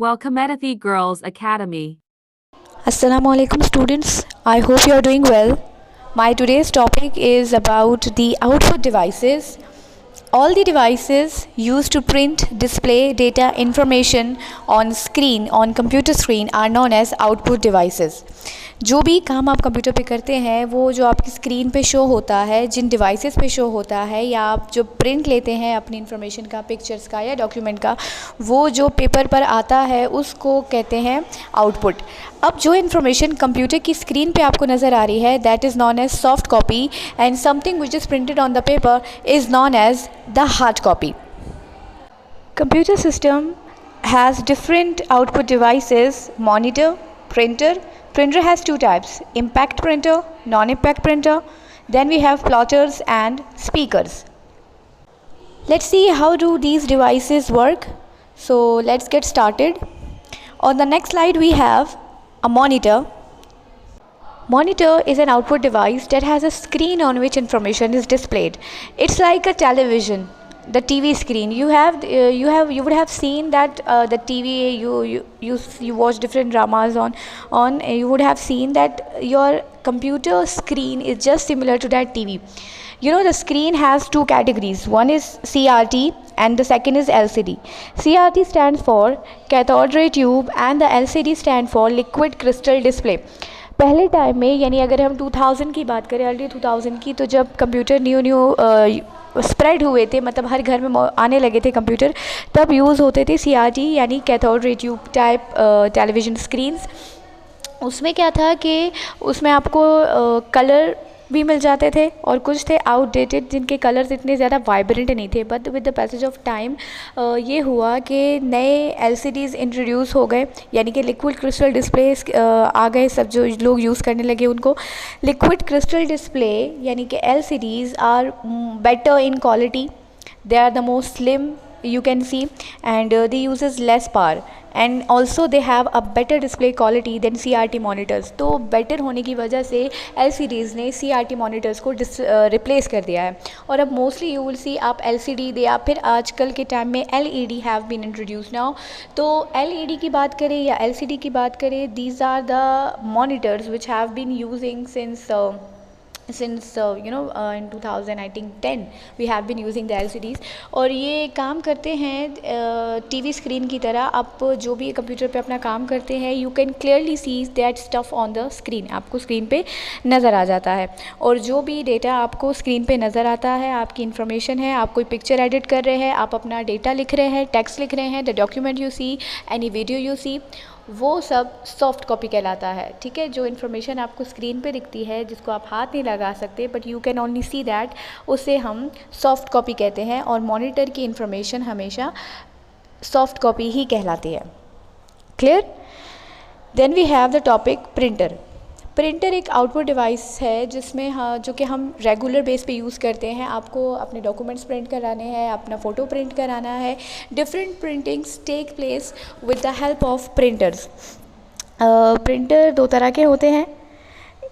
Welcome Edithi Girls Academy. Assalamu alaikum students. I hope you are doing well. My today's topic is about the output devices. All the devices used to print, display data information on screen, on computer screen are known as output devices. जो भी काम आप computer पे करते हैं वो जो आपकी स्क्रीन पे शो होता है, जिन डिवाइसेस पे शो होता है, या आप जो प्रिंट लेते हैं अपनी इन्फॉर्मेशन का, पिक्चर्स का या डॉक्यूमेंट का, वो जो पेपर पर आता है उसको कहते हैं आउटपुट। अब जो इन्फॉर्मेशन कंप्यूटर की स्क्रीन पे आपको नज़र आ रही है that is known as soft copy and something which is printed on the paper is known as the hard copy. Computer system has different output devices: monitor, printer. Printer has two types: impact printer, non-impact printer. Then we have plotters and speakers. Let's see how do these devices work. So let's get started. On the next slide we have a monitor. Monitor is an output device that has a screen on which information is displayed. It's like a television, the TV screen. You would have seen that the TV you watch different dramas on. You would have seen that your computer screen is just similar to that TV. You know, the screen has two categories. One is CRT and the second is LCD. CRT stands for cathode ray tube and the LCD stand for liquid crystal display. पहले time में, यानी अगर हम 2000 की बात करें, early 2000 की, तो जब कंप्यूटर न्यू स्प्रेड हुए थे, मतलब हर घर में आने लगे थे कंप्यूटर, तब यूज़ होते थे CRT यानी cathode ray tube type television screens. उसमें क्या था कि उसमें आपको कलर भी मिल जाते थे और कुछ थे आउटडेटेड जिनके कलर्स इतने ज़्यादा वाइब्रेंट नहीं थे। But with the passage of time ये हुआ कि नए LCDs इंट्रोड्यूस हो गए, यानी कि लिक्विड क्रिस्टल डिस्प्ले आ गए। सब जो लोग यूज़ करने लगे उनको लिक्विड क्रिस्टल डिस्प्ले यानी कि LCDs are better in quality. They are the most slim you can see, and they uses less power, and also they have a better display quality than CRT monitors. तो better होने की वजह से LCDs ने CRT monitors को replace कर दिया है। और अब मोस्टली यू विल सी आप LCD या फिर आजकल के टाइम में LED have been introduce now. तो LED की बात करें या LCD की बात करें, these are the monitors which have been using since in 2000 I think 10 we have been using the LCDs. और ये काम करते हैं TV स्क्रीन की तरह। आप जो भी कंप्यूटर पे अपना काम करते हैं, you can clearly see that stuff on the screen, आपको स्क्रीन पे नज़र आ जाता है। और जो भी डेटा आपको स्क्रीन पे नज़र आता है, आपकी इन्फॉर्मेशन है, आप कोई पिक्चर एडिट कर रहे हैं, आप अपना डेटा लिख रहे हैं, टेक्स्ट लिख रहे हैं, the document you see, any video you see, वो सब सॉफ्ट कॉपी कहलाता है। ठीक है, जो इन्फॉर्मेशन आपको स्क्रीन पे दिखती है, जिसको आप हाथ नहीं लगा सकते but you can only see that, उसे हम सॉफ्ट कॉपी कहते हैं। और मॉनिटर की इन्फॉर्मेशन हमेशा सॉफ्ट कॉपी ही कहलाती है। Clear? Then we have the topic printer. Printer एक आउटपुट डिवाइस है जिसमें जो कि हम रेगुलर बेस पे यूज़ करते हैं। आपको अपने डॉक्यूमेंट्स प्रिंट कराने हैं, अपना फ़ोटो प्रिंट कराना है। Different printings take place with the help of printers. Printer दो तरह के होते हैं,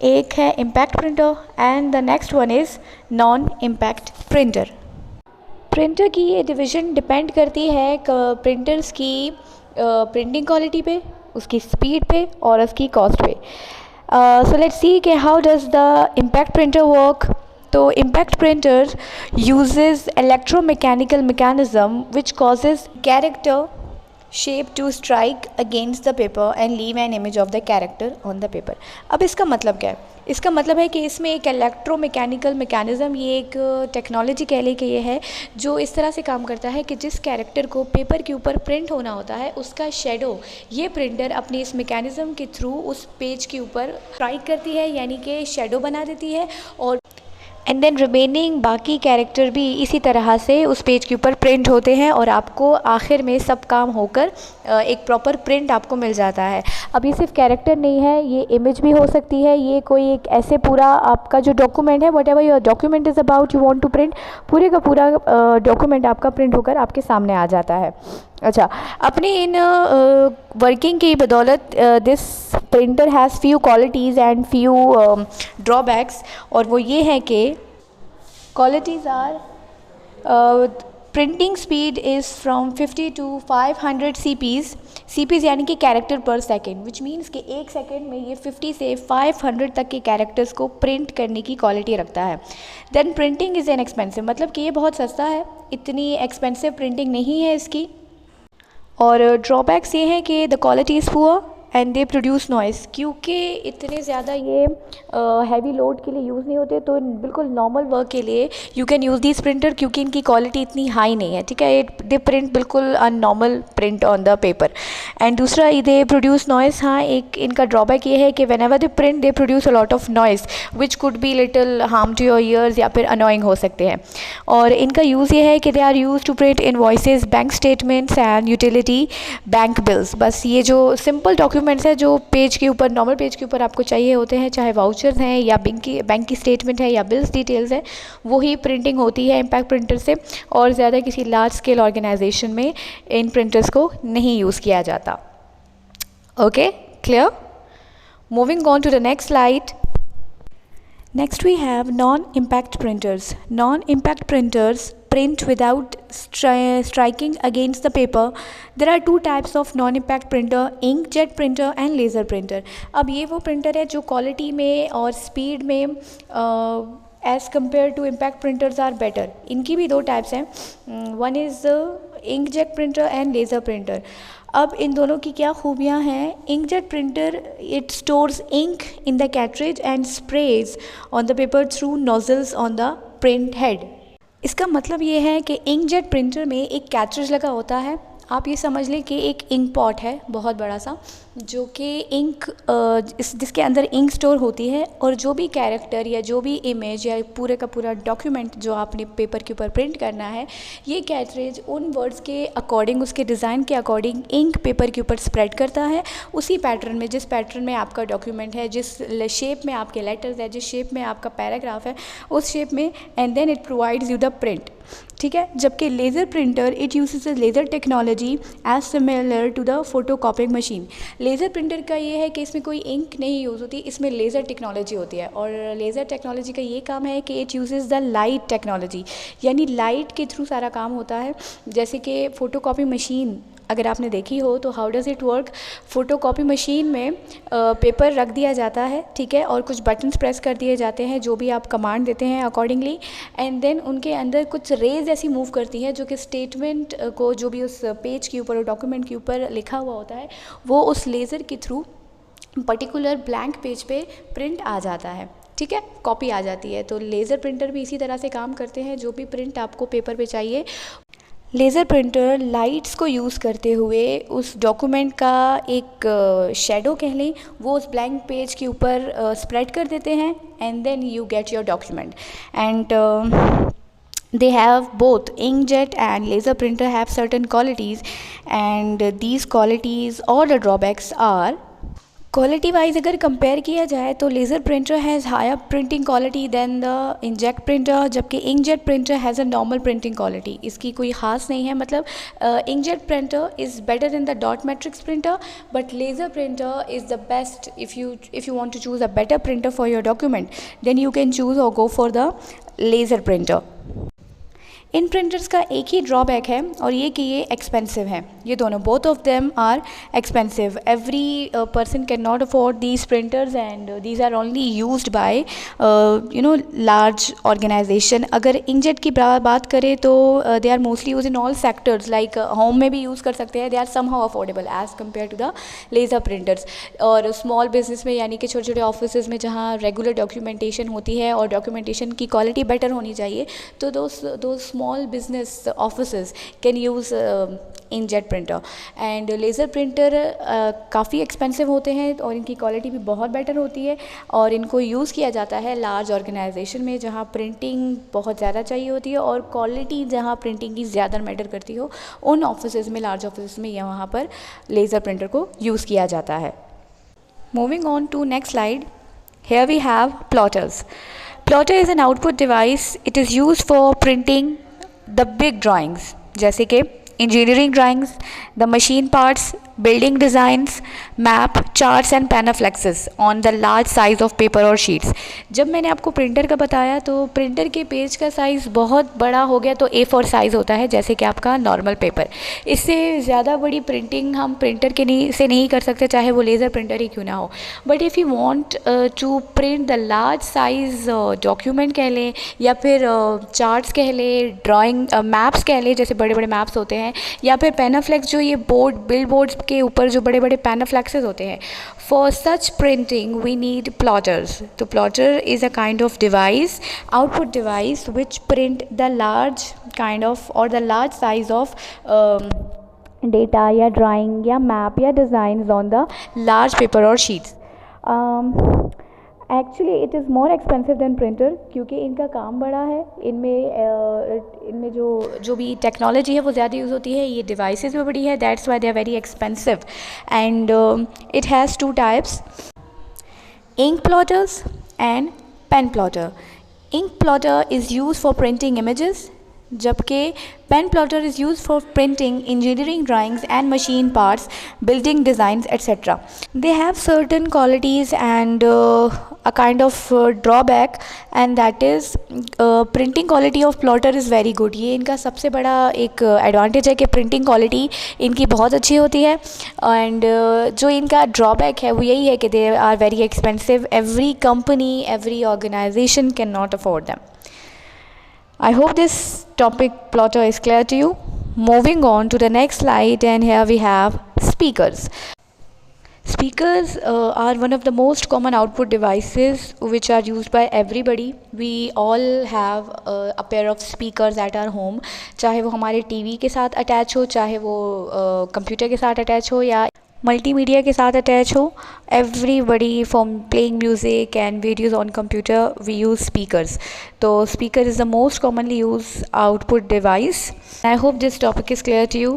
एक है impact printer and the next one is non impact printer. Printer की ये डिवीज़न डिपेंड करती है प्रिंटर्स की प्रिंटिंग क्वालिटी पे, उसकी स्पीड पे और उसकी कॉस्ट पे। So let's see कि how does the impact printer work. तो impact printer uses electromechanical mechanism which causes character shape to strike against the paper and leave an image of the character on the paper. अब इसका मतलब क्या है? इसका मतलब है कि इसमें एक इलेक्ट्रोमैकेनिकल मैकेनिज़्म, ये एक टेक्नोलॉजी कह ले कि ये है जो इस तरह से काम करता है कि जिस कैरेक्टर को पेपर के ऊपर प्रिंट होना होता है उसका शेडो ये प्रिंटर अपने इस मैकेनिज़्म के थ्रू उस पेज के ऊपर स्ट्राइक करती है, यानी कि शेडो बना देती है। और एंड देन रिमेनिंग बाकी कैरेक्टर भी इसी तरह से उस पेज के ऊपर प्रिंट होते हैं और आपको आखिर में सब काम होकर एक प्रॉपर प्रिंट आपको मिल जाता है। अब ये सिर्फ कैरेक्टर नहीं है, ये इमेज भी हो सकती है। ये कोई एक ऐसे पूरा आपका जो डॉक्यूमेंट है, whatever your document is about you want to print, पूरे का पूरा डॉक्यूमेंट आपका प्रिंट होकर आपके सामने आ जाता है। अच्छा, अपनी इन वर्किंग की बदौलत this printer has few qualities and few drawbacks. और वो ये हैं कि qualities are printing speed is from 50 to 500 CPs यानी कि कैरेक्टर पर सेकेंड, विच मीन्स कि एक सेकेंड में ये 50 से 500 तक के कैरेक्टर्स को प्रिंट करने की क्वालिटी रखता है. देन प्रिंटिंग इज़ इनएक्सपेंसिव, मतलब कि ये बहुत सस्ता है, इतनी एक्सपेंसिव प्रिंटिंग नहीं है इसकी. और ड्रॉबैक्स ये हैं कि the quality is poor and they produce noise, क्योंकि इतने ज़्यादा ये हैवी लोड के लिए यूज़ नहीं होते, तो बिल्कुल नॉर्मल वर्क के लिए you can use this printer, क्योंकि इनकी क्वालिटी इतनी हाई नहीं है. ठीक है, दे प्रिंट बिल्कुल normal print on the paper. And दूसरा, दे प्रोड्यूस नॉइस. हाँ, एक इनका ड्रॉबैक ये है कि whenever they print they produce a lot of noise which could be little harm to your ears या फिर अनोइंग हो सकते हैं. और इनका यूज़ ये है कि they are use to print invoices, bank statements and utility bank bills. बस ये जो सिंपल डॉक्यूमेंट्स है जो पेज के ऊपर, नॉर्मल पेज के ऊपर आपको चाहिए होते हैं, चाहे वाउचर्स हैं या बैंक की स्टेटमेंट है या बिल्स डिटेल्स है, वही प्रिंटिंग होती है इम्पैक्ट प्रिंटर से. और ज़्यादा किसी लार्ज स्केल ऑर्गेनाइजेशन में इन प्रिंटर्स को नहीं यूज़ किया जाता. Okay, clear? Moving on to the next slide. Next we have non-impact printers. Non-impact printers print without striking against the paper. There are two types of non-impact printer, inkjet printer and laser printer. अब ये वो printer है जो quality में और speed में as compare to impact printers are better. इनकी भी दो टाइप्स हैं, one is inkjet printer and laser printer. अब इन दोनों की क्या खूबियाँ हैं? Inkjet printer, it stores ink in the cartridge and sprays on the paper through nozzles on the print head. इसका मतलब ये है कि इंकजेट प्रिंटर में एक कैट्रिज लगा होता है. आप ये समझ लें कि एक इंक पॉट है बहुत बड़ा सा, जो कि इंक जिसके अंदर इंक स्टोर होती है, और जो भी कैरेक्टर या जो भी इमेज या पूरे का पूरा डॉक्यूमेंट जो आपने पेपर के ऊपर प्रिंट करना है, ये कैट्रिज उन वर्ड्स के अकॉर्डिंग, उसके डिज़ाइन के अकॉर्डिंग इंक पेपर के ऊपर स्प्रेड करता है, उसी पैटर्न में, जिस पैटर्न में आपका डॉक्यूमेंट है, जिस शेप में आपके लेटर्स है, जिस शेप में आपका पैराग्राफ है, उस शेप में, and then it provides you the print. ठीक है. जबकि laser printer, it uses laser technology as similar to the photocopying machine. Laser printer का ये है कि इसमें कोई इंक नहीं यूज़ होती, इसमें लेज़र टेक्नोलॉजी होती है. और लेज़र टेक्नोलॉजी का ये काम है कि it uses the light technology, यानी लाइट के थ्रू सारा काम होता है. जैसे कि फ़ोटोकॉपी मशीन अगर आपने देखी हो तो how does it work. Photocopy machine में पेपर रख दिया जाता है, ठीक है, और कुछ बटन्स प्रेस कर दिए जाते हैं जो भी आप कमांड देते हैं अकॉर्डिंगली, एंड देन उनके अंदर कुछ रेज ऐसी मूव करती है जो कि स्टेटमेंट को, जो भी उस पेज के ऊपर और डॉक्यूमेंट के ऊपर लिखा हुआ होता है, वो उस लेज़र के थ्रू पर्टिकुलर ब्लैंक पेज पे प्रिंट आ जाता है. ठीक है, कॉपी आ जाती है. तो लेज़र प्रिंटर भी इसी तरह से काम करते हैं. जो भी प्रिंट आपको पेपर पे चाहिए, लेज़र प्रिंटर लाइट्स को यूज़ करते हुए उस डॉक्यूमेंट का एक शेडो कह लें, वो उस ब्लैंक पेज के ऊपर स्प्रेड कर देते हैं, and then you get your document. And they have both inkjet and laser printer have certain qualities, and these qualities or the drawbacks are, quality wise अगर कंपेयर किया जाए तो laser printer has higher printing quality than the inkjet printer, जबकि inkjet printer has a normal printing quality. इसकी कोई ख़ास नहीं है, मतलब inkjet printer is better than the dot matrix printer, but laser printer is the best. If you want to choose a better printer for your document, then you can choose और go for the laser printer. In printers का एक ही drawback है, और ये कि ये expensive है. ये दोनों, both of them are expensive. Every person can not afford these printers, and these are only used by large organization. अगर इंकजेट की बात करें तो they are mostly use in all sectors, like home में भी यूज़ कर सकते हैं. They are somehow affordable as compare to the laser printers. और स्मॉल बिजनेस में, यानी कि छोटे छोटे ऑफिस में जहाँ रेगुलर डॉक्यूमेंटेशन होती है और डॉक्यूमेंटेशन की क्वालिटी बेटर होनी चाहिए, तो दो small business offices can use inkjet printer. and laser printer काफ़ी एक्सपेंसिव होते हैं और इनकी क्वालिटी भी बहुत बेटर होती है, और इनको यूज़ किया जाता है लार्ज ऑर्गेनाइजेशन में जहाँ प्रिंटिंग बहुत ज़्यादा चाहिए होती है और क्वालिटी जहाँ प्रिंटिंग की ज़्यादा मैटर करती हो, उन ऑफिस में, लार्ज ऑफिस में वहाँ पर लेज़र प्रिंटर को यूज़ किया जाता है. Moving on to next slide. Here we have plotters. Plotter is an output device. It is used for printing the big drawings, जैसे कि engineering drawings, the machine parts, building designs, map, charts and panaflexes on the large size of paper or sheets. जब मैंने आपको printer का बताया तो printer के page का साइज़ बहुत बड़ा हो गया तो A4 साइज़ होता है, जैसे कि आपका नॉर्मल पेपर. इससे ज़्यादा बड़ी प्रिंटिंग हम प्रिंटर के से नहीं कर सकते, चाहे वो लेज़र प्रिंटर ही क्यों ना हो. But if you want to print the large size document कह लें या फिर चार्ट्स कह लें, ड्राइंग मैप्स कह लें, जैसे बड़े बड़े मैप्स होते हैं, या फिर पैनाफ्लेक्स जो ये बिल बोर्ड्स के ऊपर जो बड़े बड़े पैनाफ्लेक्सेस होते हैं. For such printing we need plotters. तो plotter is a kind of device, output device which print the large kind of और the large size of data या ड्राइंग या मैप या designs on the large paper और sheets. Actually it is more expensive than printer, क्योंकि इनका काम बड़ा है. इनमें जो भी टेक्नोलॉजी है वो ज़्यादा यूज़ होती है. ये डिवाइसेस भी बड़ी है, that's why they are very expensive. And it has two types, ink plotters and pen plotter. Ink plotter is use for printing images, जबकि pen plotter is used for printing engineering drawings and machine parts, building designs, etc. They have certain qualities and a kind of drawback, and that is printing quality of plotter is very good. ये इनका सबसे बड़ा एक advantage है कि printing quality इनकी बहुत अच्छी होती है. एंड जो इनका ड्रॉबैक है वो यही है कि they are very expensive. Every company, every organization can not afford them. I hope this topic plotter is clear to you. Moving on to the next slide, and here we have speakers. Speakers are one of the most common output devices which are used by everybody. We all have a pair of speakers at our home. चाहे वो हमारे TV के साथ attach हो, चाहे वो computer के साथ अटैच हो या मल्टीमीडिया के साथ अटैच हो. Everybody from playing music and videos on computer we use speakers. तो speaker is the most commonly use output device. I hope this topic is clear to you.